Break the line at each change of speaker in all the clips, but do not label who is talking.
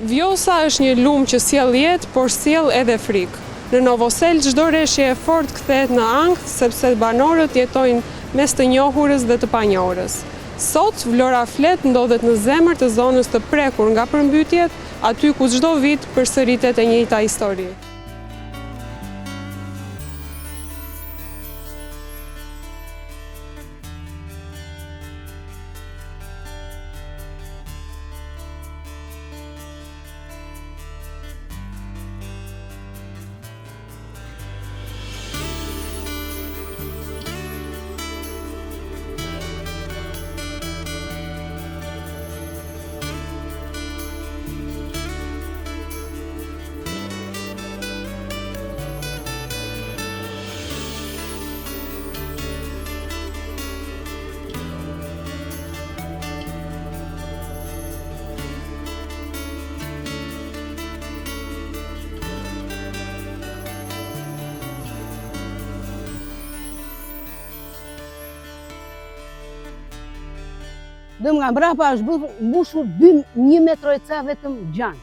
Vjosa është një lumë që sjell jetë, por sjell edhe frikë. Në Novosel çdo rreshje e fortë kthehet në ankth sepse banorët jetojnë mes të njohurës dhe të panjohurës. Sot Vlora Flet ndodhet në zemër të zonës të prekur nga përmbytjet, aty ku çdo vit përsëritet e njëjta histori.
Dëm nga mbrapa është mbushur 1 metro e ca vetëm gjanë.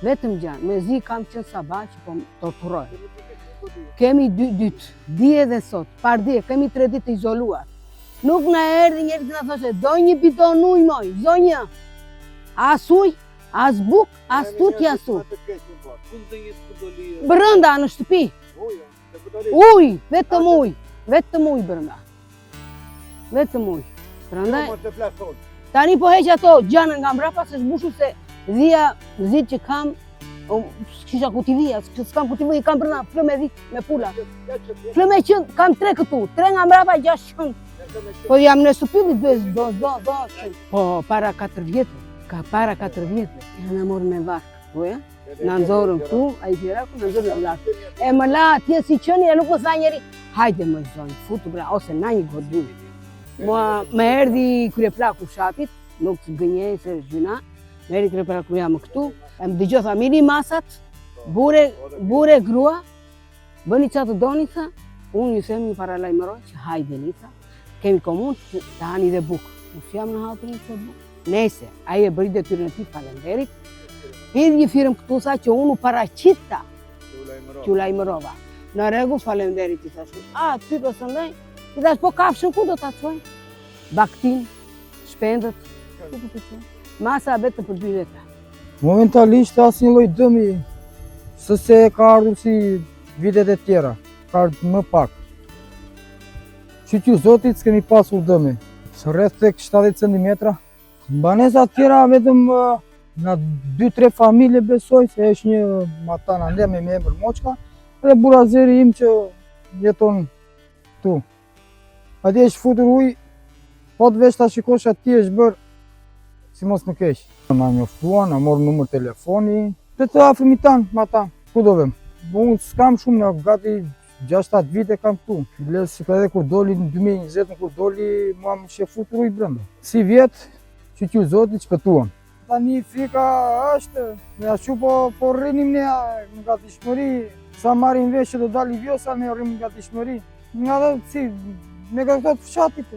Vetëm gjanë. Me zi kam qenë sabah që po torturoj. Kemi dytë, dje dhe sot, par dje, kemi 3 ditë të izoluar. Nuk na erdhi njëri të na thoshe, do një bidon ujë moj, zonja. As ujë, as buk, as tutje as ujë. Brënda në shtëpi. Ujë, vetëm ujë brënda. Vetëm ujë. Tani po heq ato gjanën nga mbrapa se shbushur se zi që kam, kisha ku t'i vija, s'kam ku t'i vija, kam brënda flëme dhit me pula. Flëme qënd, kam 3 këtu, 3 nga mbrapa, 6 qënd. Po jam në supillit do. Po para 4 vjetë, në morën me varkë, në nëzorën këtu, a i fjeraku, në nëzorën në lartë. E më la atje si qëni, e nuk më tha njeri, hajde më zonë, futu bra, ose na një godru. Me erdi kryeplaku fshatit, nuk të gënjej se zhyna, me erdi kryeplaku jam këtu, e më dëgjoj tha, mini masat, bure grua, bëni qa të doni tha, unë ju them një paralajmëroj që hajde një tha, kemi komun të hani dhe bukë, nuk jam në hapërin të bukë. Nese, aje bëri detyrën e ti falenderit, hidhë një firëm këtu sa që unë paraqita që u lajmërova. Në regu falenderit i thashu, ty përshëndaj, i thash, po kafshën ku do t'a qojnë? Baktin, shpendët, ku do t'a qojnë? Masa vetë për 2 veta.
Momentalisht asë një lloj dëmi, sëse ka ardhur si vitet e tjera, ka ardhur më pak. Qyqy Zotit s'kemi pasur dëmi, së rreth tek 70 cm. Banesat tjera vetëm nga 2-3 familje besoj, se është një matan ande me emër Moçka, edhe burazeri im që jeton tu. Ati është futur ujë, po të vesh ta shikosh ati është bërë si mos në keq. Na njoftuan, na morën numër telefoni, të afërmit tanë, ma ta, ku do vem. Unë s'kam shumë, në gati 6-7 vite kam këtu. Lesë edhe kur doli në 2020, kur doli, mua më që futur ujë brenda. Si vjetë, që Zotit shpëtuan. Tani frika është, me ashtu po rrinim ne nga gatishmëri, sa marim vesh që do dali vjosa, ne rrim nga gatishmëri. Nga dhe si, me këto të fshatit,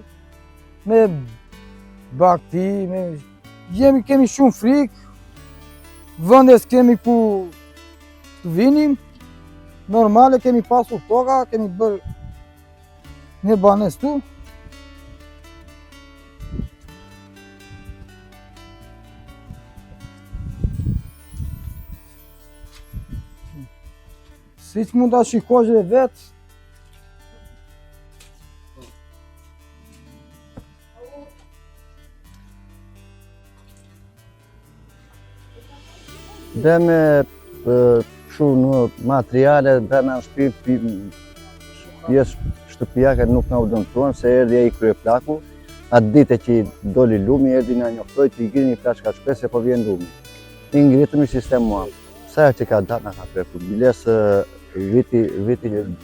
me bakti, kemi shumë frikë, vëndes kemi ku të vinim, normale kemi pasur toka, kemi bërë një banes tu. Si që mund të shikosh dhe vetë,
dhe me shumë materiale dhe në shtëpi pjesë shtëpiake nuk nga u dëmtuan se erdi e i kryeplaku. Atë dite që doli lumi, erdi nga njoftoj që i gjiri një plashka shpese po vjen lumi. I ngritëm i sistem mua. Sa që ka datë nga ka preku. Biles viti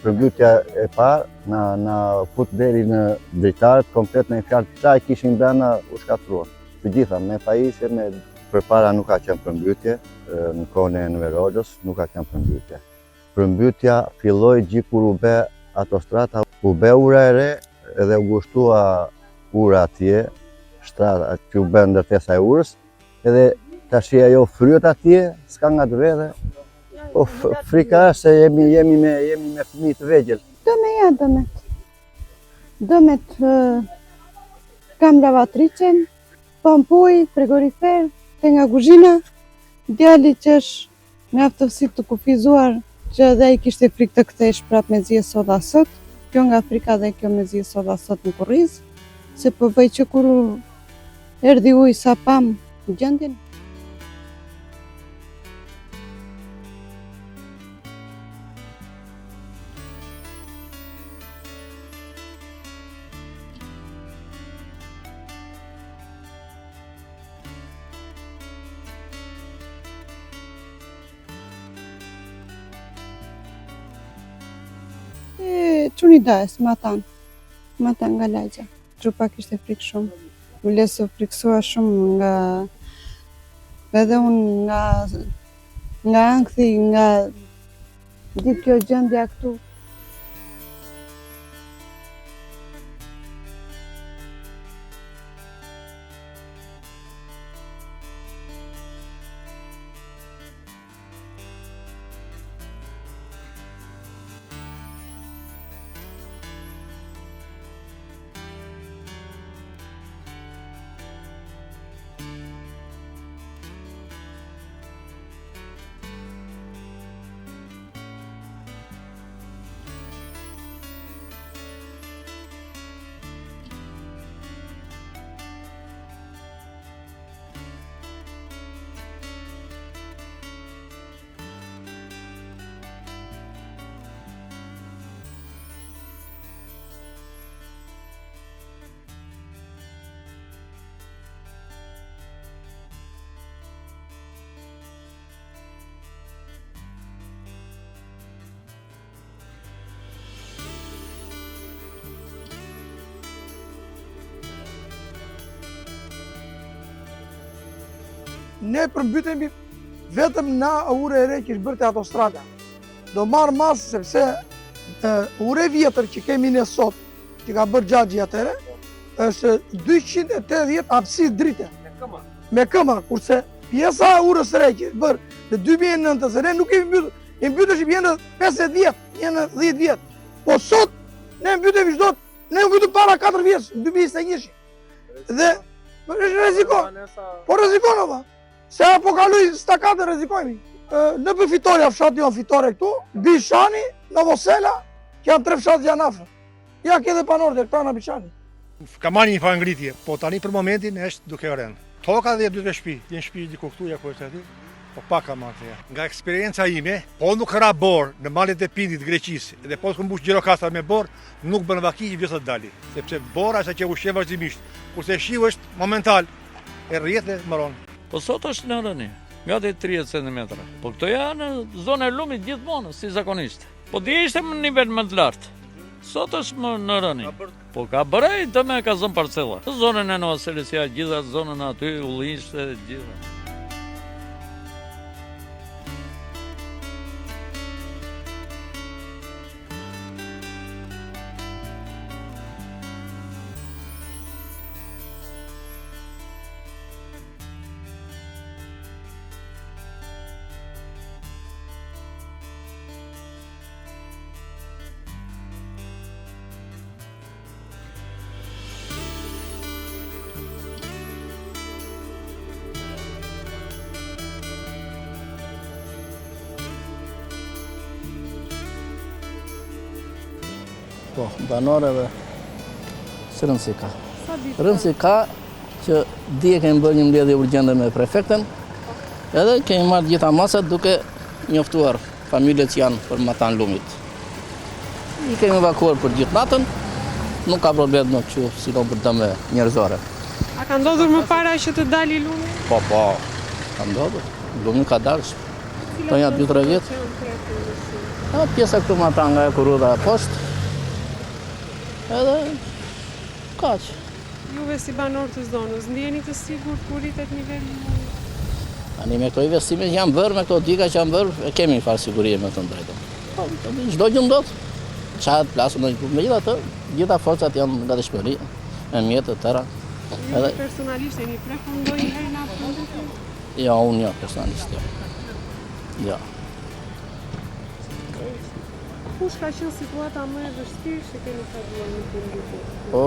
përmbytja e parë na fut deri në dritarët, komplet në i fjallë qa i kishin brenda u shkatruan. Të gjitha, me pajisje, me përpara nuk ka qenë përmbytje, në kohën e Enver Hoxhës nuk ka qenë përmbytje. Përmbytja filloi gjithë kur u bë autostrada, u bë ura e re edhe u ngushtua ura atje, shtrata që u bë ndërtesa e urës, edhe Tash ajo fryet atje, s'ka nga të vete. Po frika është se jemi me fëmijë të vegjël.
Dëmet kam lavatricen, pampuj, frigorifer, te nga kuzhina, djali që është me aftësi të kufizuar që edhe i kishte frikë të kthesh prap me zje soda sot, kjo nga frika dhe kjo me zje soda sot në kurriz, se po bëj që kur erdhi ujë sa pam gjendjen. Quni dajes, matan nga lagja. Trupa kishte frikë shumë. U lesë friksua shumë nga edhe unë nga ankthi, nga ditë kjo gjendja këtu.
Ne përmbytemi vetëm na ure e re që është bërë të autostrada. Do marë masë sepse ure vjetër që kemi ne sot, që ka bërë Gjaxhi atëre, është 280 hapësirë drite. Me këmër, kurse pjesa e urës re që është bërë në 2009 ne nuk kemi mbytur. I mbytur që vjenë 50 vjetë, vjenë 10 vjetë. Po sot, ne mbytemi çdo, ne mbytur para 4 vjetës, 2021. Dhe është rezikon. Po rezikon ova. Se apo kaloj stakatë rezikojmi. Në për Fitoria, fshati janë Fitore këtu, Bishani, Novosela, që janë 3 fshatë janë afër. Ja ke dhe panorët e këta në Bishani.
Ka marrë një farë ngritje, po tani për momentin është duke rënë. Toka dhe 2-3 shtëpi, një shtëpi diku këtu, ja ku është aty, po pak ka marrë të ja. Nga eksperienca ime, po nuk ra borë në malet e Pindit, Greqisë, dhe po të këmbush Gjirokastra me borë, nuk bën vaki që vjesët dali. Sepse bora është që ushqen vazhdimisht, kurse shiu është momental, e rrjet dhe mëron.
Po sot është në rëni, gati 30 cm. Po këto janë në zonë e lumit gjithmonë, si zakonisht. Po dje ishte në nivel më të lartë. Sot është më në rëni. Po ka bërej të me ka zonë parcela. Zonën e Novoselës ja gjitha, zonën aty, Ullishte, gjitha.
Po, banorëve së rëndësi ka. Rëndësi ka që dje kemi bërë një mbledhje urgjente me prefekten, edhe kemi marrë gjitha masat duke njoftuar familjet që janë për matan lumit. I kemi evakuar për gjithë natën, nuk ka problem në që si do për dëme njerëzore.
A ka ndodhur më para që të dali lumi?
Po, ka ndodhur. Lumi ka dalë. Të janë 2-3 vjetë. Pjesa këtu matan nga e Kurudha e poshtë, edhe kaq.
Juve si banor të zonës, ndjeni të sigurt kur rritet niveli?
Ani me këto investime që janë bërë, me këto dika që janë bërë, e kemi një farë sigurie me të drejtën. Çdo gjë ndodh. Çat plasën në me gjithatë, gjitha forcat janë nga dëshmëri, me mjetë të tëra.
Ju personalisht jeni prefundoi herë në fundit?
Ja, unë jo, personalisht jo. Ja.
Kush ka qenë situata më e vështirë që keni kaluar në përmbytje?
O,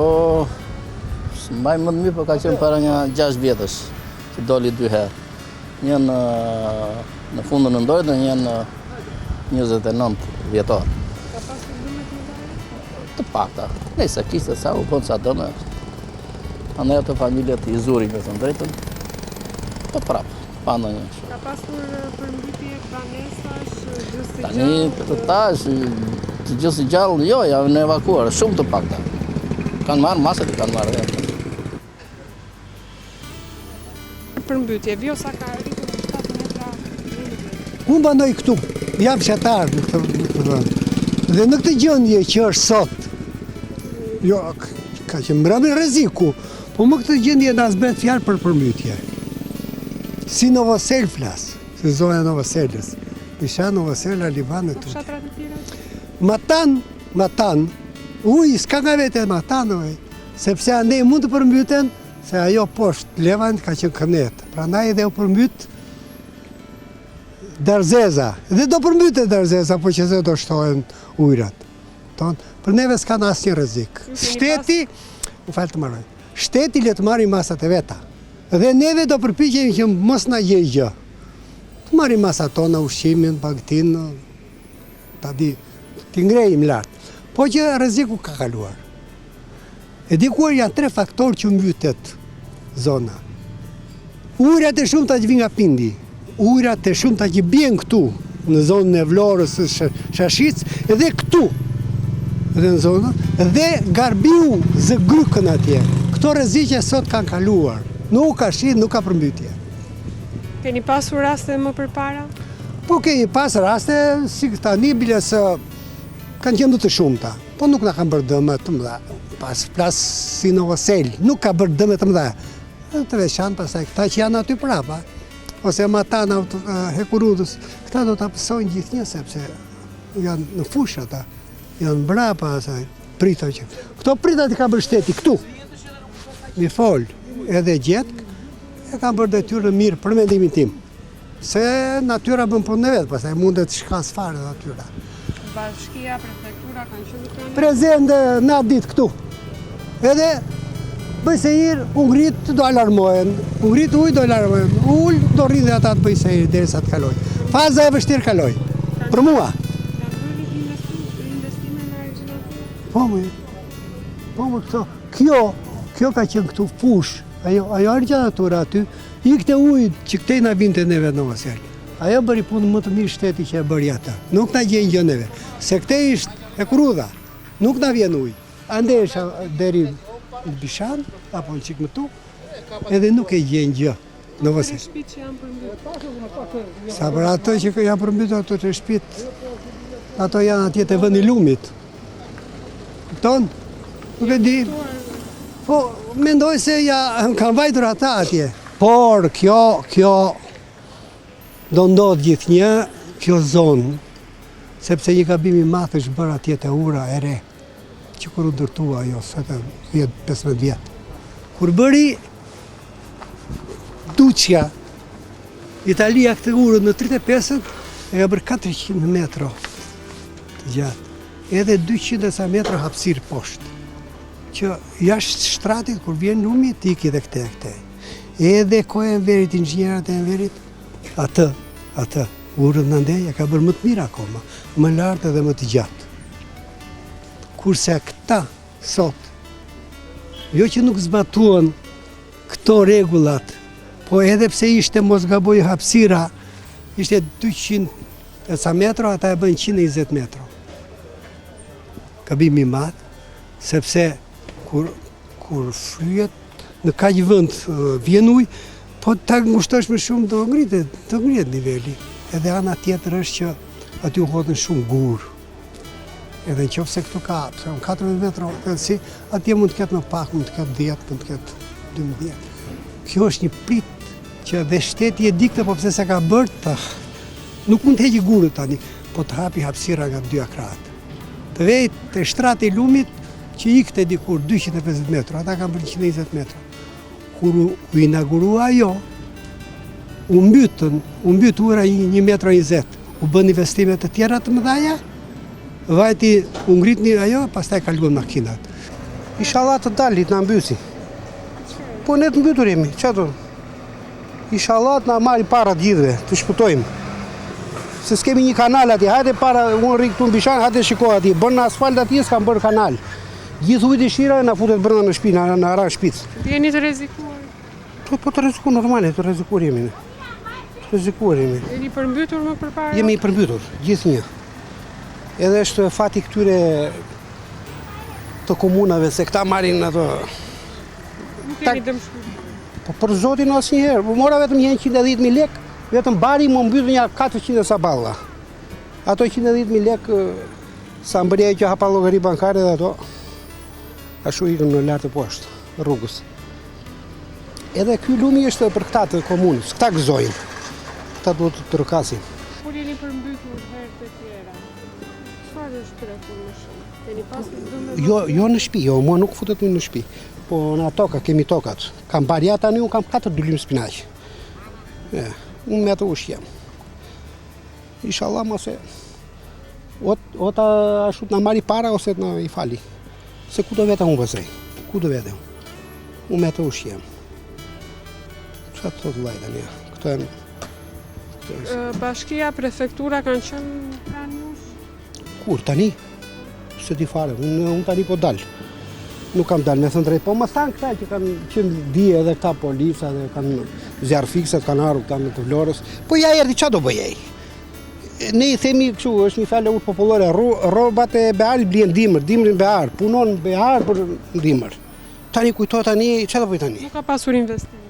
mbaj më të mirë, po ka qenë para një 6 vjetësh, që doli 2 herë. Një në fundën e ndorit dhe një në 29 vjetor.
Ka pasur dëme të mëdha?
Të pakta. Nëse kishte sa u konë sa dëme. Andaj ato familjet i zuri me të drejtën. Po prapë, pa ndonjë.
Ka pasur përmbytje banesash, gjysë të
Tani
gjallë?
të tash, të gjysë gjallë, jo, janë evakuar, shumë të pakta. Kanë marrë masat i kanë marrë vetë.
Përmbytje, Vjosa ka arritur në 7 metra.
Unë bandoj këtu, jam fshatar në këtë vend. Dhe në këtë gjendje që është sot, jo, ka që mbrëmi rreziku, po më këtë gjendje na s'bën fjalë për përmbytje. Si Novosel flas, si zona e Novoselës. Isha Novosela, Livanë këtu.
Fshatrat e tjera?
Matan, uj, s'ka nga vete Matan, sepse andej mund të përmbyten, se ajo poshtë Levant ka qenë kënet. Prandaj edhe u përmbyt Darzeza. Dhe do përmbytet Darzeza, po që se do shtohen ujrat. Për neve s'ka në asnjë rrezik. Shteti, u falë të marrë, shteti le të marrë masat e veta. Dhe neve do përpiqemi që mos na gjej gjë. Të marrë masat tona, ushqimin, bagtin, t'i ngrejim lartë. Po që rreziku ka kaluar. E dikuar janë 3 faktorë që mbytet zona. Ujrat e shumta që vijnë nga Pindi, ujrat e shumta që bien këtu, në zonën e Vlorës, Shashicë, edhe këtu, edhe në zonën, dhe Garbiu, Zëgrykën atje. Këto rreziqe sot kanë kaluar. Nuk ka shi, nuk ka përmbytje.
Keni pasur raste më përpara?
Po kemi pas raste, si tani bile se kanë qenë të shumta, po nuk na kanë bërë dëme të mëdha. Pas plas si Novosel, nuk ka bërë dëme të mëdha. Të veçantë pastaj këta që janë aty prapa, ose Matana, Hekurudës, këta do ta pësojnë gjithnjë sepse janë në fushë ata, janë brapa asaj, prita që. Këto pritat i ka bërë shteti këtu. Mi fol, edhe gjetk, e kanë bërë detyrë mirë për mendimin tim. Se natyra bën punën e vet, pastaj mundet shkas fare natyra.
Bashkia, prefektura kanë qenë këtu?
Prezent na ditë këtu. Edhe Bëjsejir, Ungrit do alarmohen, Ungrit uj do alarmohen, ull do rridhe ata të Bëjsejir derisa të kaloj. Faza e vështirë kaloj, për mua.
Kanë bërë investime në argjinatur?
Po më këto, kjo ka qenë këtu fush, ajo argjinatura aty, ikte ujë që këtej na vinte neve në Novosel. Ajo bëri punë më të mirë shteti që e bëri ata, nuk na gjenë gjë neve, se këtej ishtë Hekurudha, nuk na vjen ujë. Ande isha deri në Bishan, apo në qikë më tu, edhe nuk e gjenë gjë në Novosel.
Shtëpi që janë përmbytur?
Sa për ato që janë përmbytur ato të shtëpit, ato janë atje të vëndi lumit. Kupton? Nuk e di. Po, mendoj se kanë vajtur ata atje. Por, kjo do ndodhë gjithnjë, kjo zonë, sepse një gabim i madh është bërë atje te ura e re, që kur u ndërtua ajo, 15 vjetë. Kur bëri Duqja, Italia këtë urën në 35-ën, e ka bërë 400 metro të gjatë, edhe 200 sa metro hapësirë poshtë, që jashtë shtratit, kur vjen lumi, tiki dhe këte. Edhe kohë e Enverit, inxhinierët e Enverit, atë, urën në ndej, e ka bërë më të mirë akoma, më lartë edhe më të gjatë. Kurse këta, sot, jo që nuk zbatuan këto regullat, po edhe pse ishte mos gaboj hapësira, ishte 200 sa metro, ata e bën 120 metro. Gabim i madh, sepse kur fryet në kaq vend vjen ujë, po ta ngushtosh më shumë do ngrihet niveli. Edhe ana tjetër është që aty u hodhin shumë gur. Edhe nëse këtu ka 14 metra, si atje mund të ketë më pak, mund të ketë 10, mund të ketë 12. Kjo është një prit që dhe shteti e dikte, po pse se ka bërë, nuk mund të heqë gurët tani, po të hapi hapësira nga 2 akrat. Të vejt të shtrati i lumit që ikte dikur 250 metra, ata kanë bërë 120 metra. Kur u inaugurua ajo, u mbyt ura 1,20 metra. U bën investime të tjera të mëdhaja, vajti u ngrit një ajo, pastaj kaluan makinat. Inshallah të dalit na mbysi. Po ne të mbytur jemi, çato. Inshallah të na marrin para të gjithëve, të shpëtojmë. Se s'kemi një kanal atje, hajde para, unë rri këtu në Bishan, hajde shiko atje, bën në asfalt atje, s'kam bërë kanal. Gjithë ujtë i shira na futet brenda në shtëpi, na ran shtëpicë.
Jeni të rrezikuar?
Po të rrezikuar normale, të rrezikuar jemi ne. Të rrezikuar jemi.
Jeni përmbytur më përpara?
Jemi i përmbytur, gjithnjë. Edhe është fati këtyre të komunave, se këta marrin ato.
Nuk keni dëmshmëri.
Po për zotin asnjëherë, po mora vetëm 110.000 lekë, vetëm bari më mbyt një 400 saballa. Ato 110.000 lekë sa mbërja që hapa llogari bankare dhe ato ashtu ikën në lart të poshtë, rrugës. Edhe ky lumi është për këta të komunës, këta gëzojnë. Këta duhet të rëkasin.
Kur jeni përmbytur herë të tjera, çfarë është treku më shumë? Keni pasur dëmë?
Jo në shtëpi, jo, mua nuk futet në shtëpi. Po në toka, kemi tokat. Kam barja tani, unë kam 4 dylim spinaq. Unë me të ushqem. Inshallah mos e ota ashtu të na marri para ose të na i fali. Se ku do vete unë vëzrej? Ku do vete unë? Unë me të ushqem. Qa të thotë vllai tani? Këto janë.
Bashkia, prefektura kanë qenë pranë jush?
Kur tani? Se di fare, unë tani po dal. Nuk kam dalë, me thënë drejt, po më thanë këta që kanë qenë dije edhe këta polica dhe kanë zjarë fikset, kanë arru këta me të Vlorës. Po ja erdi, qa do bëjej? Ne i themi kështu, është një fjalë urtë popullore, robat e Bearit blien dimrin Bear, punon Bear për dimër. Tani kujto tani, qa do bëj tani?
Nuk ka pasur investime.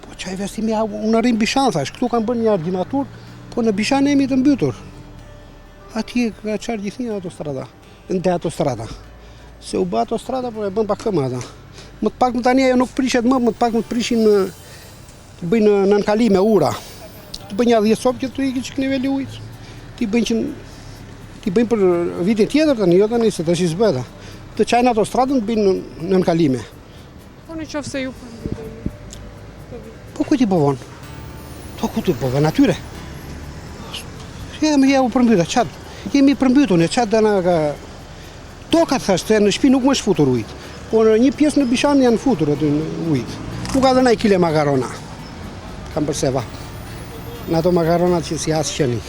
Po qa investimi, unë rrim Bishan, thash, këtu kanë bërë një ordinatur, po në Bishan jemi të mbytur. Ati ka qarë gjithnjë autostrada, ndë autostrada. Se u bë autostrada, por e bën pak këmë ata. Më të pak më tani ajo nuk prishet më të pak më të prishin të bëjnë në nënkalime ura. Të bëjnë 10 sopë që të ikin që niveli ujtë. Ti bëjnë për vitin tjetër tani, jo tani se të shi zbëta. Të qajnë autostradën të bëjnë në nënkalime.
Po në qofë se ju përmbyteni?
Po ku ti povon? Po ku ti povon, atyre? Jemi u përmbyta, qatë? Jemi përmbytur, ne qatë dëna ka... Tokat thashtë, në shtëpi nuk më është futur ujtë, por një pjesë në Bishan janë futur aty në ujtë. Nuk ka dhe na i kile makarona, kam përse va. Në ato makaronat që si asë qëni.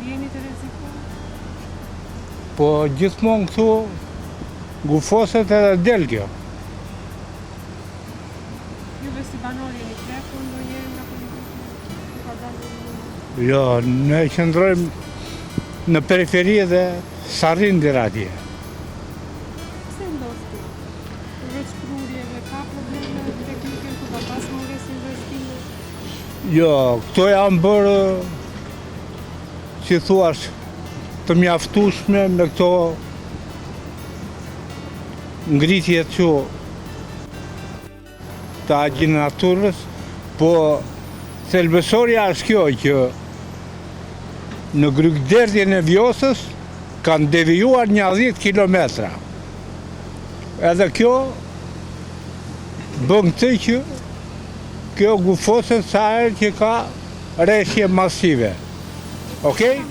Jeni të rrezikuar?
Po gjithmonë këtu gufoset edhe del kjo.
Juve si banor jeni prekur ndonjëherë nga politika?
Jo, ne qëndrojmë në periferi dhe sarrin deri atje.
Pse ndodh kjo? Përveç prurjeve, ka probleme teknike ku ka pas mungesë investime?
Jo, këto janë bërë, si thuash, të mjaftueshme me këto ngritje që të agjinaturës, po thelbësorja është kjo që në Grykderdhjen e Vjosës kanë devijuar një 10 kilometra. Edhe kjo bën këtë që kjo gufoset sa herë që ka rreshje masive. Okej?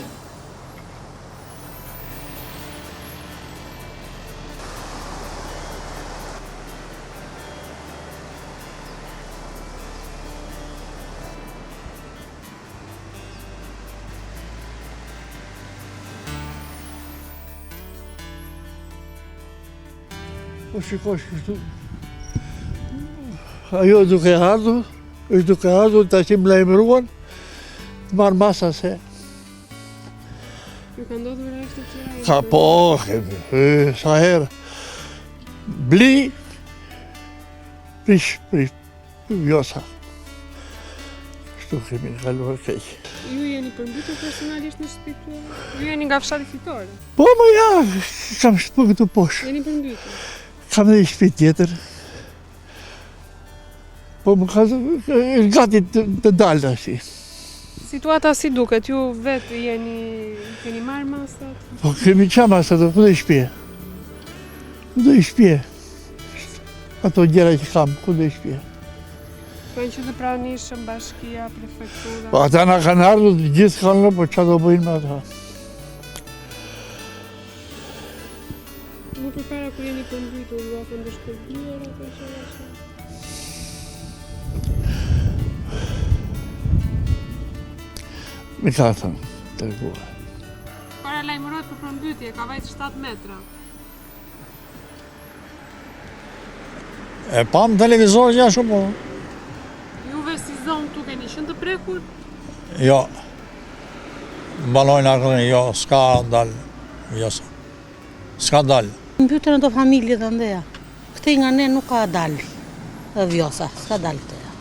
Po shikosh kështu. Ajo duke ardhur, është duke ardhur ta që më lajmëruan, të marrë masa se.
Ju ka ndodhur rreth të tjera?
Ka po, sa herë. Bli, prish, Vjosa. Kështu kemi kaluar keq.
Ju jeni përmbytur personalisht në shtëpi tuaj? Ju jeni nga fshati fitore?
Po më ja, kam shtëpi këtu poshtë.
Jeni përmbytur?
Kam dhe një shtëpi tjetër. Po më ka gati të dalë tash.
Situata si duket? Ju vetë keni marrë masat?
Po kemi qa masat, ku do i shpje? Ku do i shpje? Ato gjera që kam, ku do i shpje?
Po në që të pranishëm bashkia, prefektura?
Po ata na kanë ardhur, gjithë kanë në, po qa do bëjnë me ata?
Më përpara kur jeni përmbytur, ju afën të shpërbyer ato që ashtë?
Me ka thënë, të reguar.
Para lajmërohet për përmbytje, ka vajtë 7 metra.
E pam televizor që ashtu po.
Juve si zonë tu keni qenë të prekur?
Jo. Mbalojnë akërin, jo, s'ka dalë. Jo, s'ka dalë.
Mbytën ato familje të ndeja. Këte nga ne nuk ka dalë. Dhe vjosa, s'ka dalë të ja.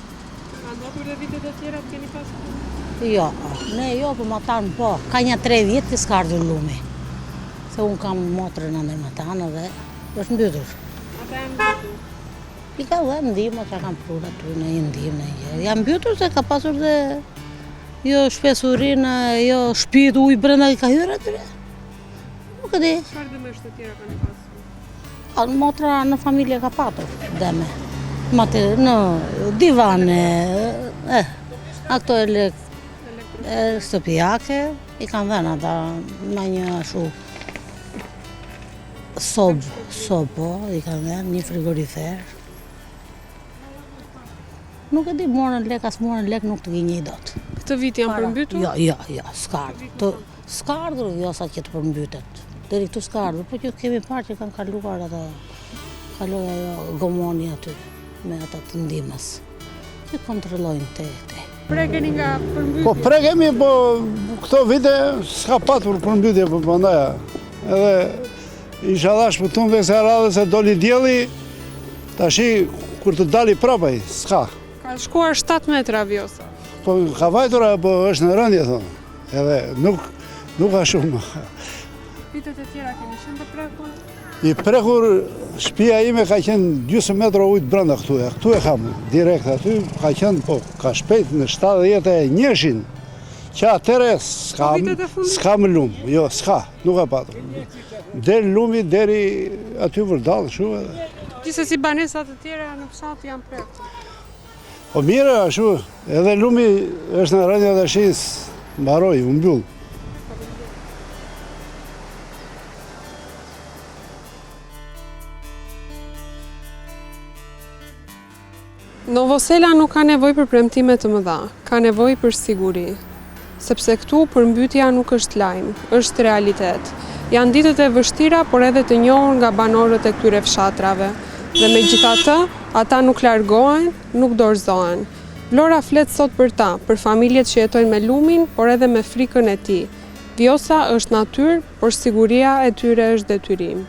Ka ndotur dhe vitet e tjera të keni pasur?
Jo, ne jo, për ma tanë po. Ka një 3 vjetë të s'ka ardhur lumi. Se unë kam motrën në ma tanë dhe është mbytur.
Ata janë mbytur?
I ka dhe ndihmë, që kam prur aty në një ndihmë në një. Jam mbytur se ka pasur dhe jo shpesurin, jo shpit ujë brenda i ka hyrë atyre. Nuk e di.
Çfarë dëmesh të tjera kanë pasur?
Motra në familje ka patur dëme. Në divane, ato shtëpiake, i kanë dhenë ata në një shu sobo, i kanë dhenë një frigorifer. Nuk e di morën lek, as morën lek nuk të gjenjej dot.
Këtë vit janë përmbytur?
Jo, s'ka ardhur. S'ka ardhur vjosa që të përmbytet. Deri këtu s'ka ardhur, po që kemi parë që kanë kaluar ata, kaloi ajo gomoni aty me ata të ndihmës. Që kontrollojnë te.
Prekeni nga përmbytje?
Po prekemi, po këto vite s'ka patur përmbytje për pandaja. Edhe isha dha shpëtun dhe se radhe se doli djeli, tashi kur të dali prapaj, s'ka.
Ka shkuar 7 metra vjosa.
Po ka vajtura, po është në rëndje, thonë. Edhe nuk ka shumë.
Vitet e tjera keni qenë të prekur?
I prekur, shtëpia ime ka qenë 20 metra ujtë brenda këtu e kam, direkt aty, ka qenë, po, ka shpejt në 71-shin, që atere s'kam lumë, jo, s'ka, nuk ka patur. Del lumi, deri aty vërdalë, shu edhe.
Gjithsesi banesat të tjera në fshat janë prekur.
Po mire, ashu, edhe lumi është në rëndja dhe shis, mbaroj, u mbyll.
Novosela nuk ka nevojë për premtime të mëdha, ka nevojë për siguri. Sepse këtu përmbytja nuk është lajm, është realitet. Janë ditët e vështira, por edhe të njohur nga banorët e këtyre fshatrave. Dhe megjithatë, ata nuk largohen, nuk dorëzohen. Vlora flet sot për ta, për familjet që jetojnë me lumin, por edhe me frikën e tij. Vjosa është natyrë, por siguria e tyre është detyrim.